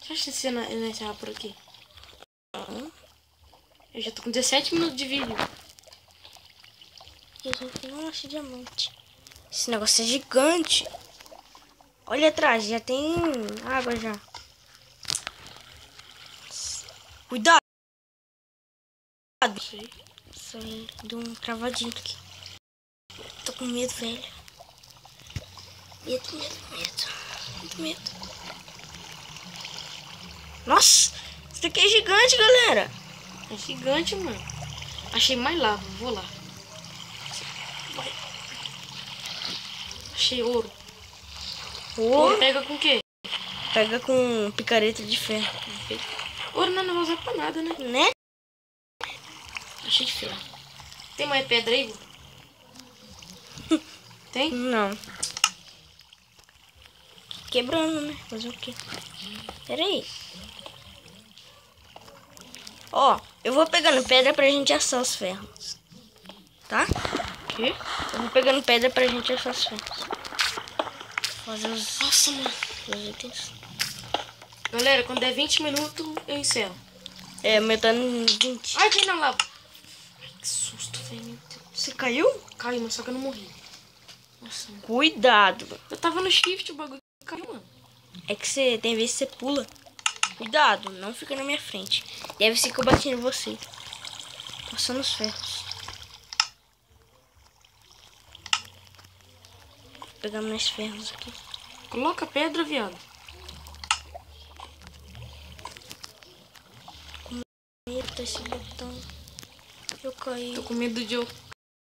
Você acha que você não encerrar por aqui? Eu já tô com 17 minutos de vídeo. Eu não acho diamante. Esse negócio é gigante. Olha atrás, já tem água já. Cuidado. Sei. Isso aí, deu um travadinho aqui. Tô com medo, velho. Medo. Nossa, isso aqui é gigante, galera. É gigante, mano. Achei mais lava, vou lá. Vai. Achei ouro. Ouro pega com o quê? Pega com picareta de ferro. Ouro não vai usar pra nada, né? Né? Achei de ferro. Tem mais pedra aí, vô? Tem? Não. Quebrando, né? Fazer o quê? Pera aí. Ó, eu vou pegando pedra pra gente assar os ferros. Tá? O quê? Eu vou pegando pedra pra gente assar os ferros. Fazer os... Nossa, mano. os itens. Galera, quando der 20 minutos, eu encerro. É, o meu tá no 20. Ai, cai na lava. Ai, que susto, velho. Meu Deus. Você caiu? Caiu, mas só que eu não morri. Nossa, mano. Cuidado. Eu tava no shift, o bagulho caiu, mano. É que você tem vezes que você pula. Cuidado, não fica na minha frente. Deve ser que eu bati em você. Passando os ferros. Vou pegar mais ferros aqui. Coloca pedra, viado. Eita, esse botão. Eu caí. Tô com medo de eu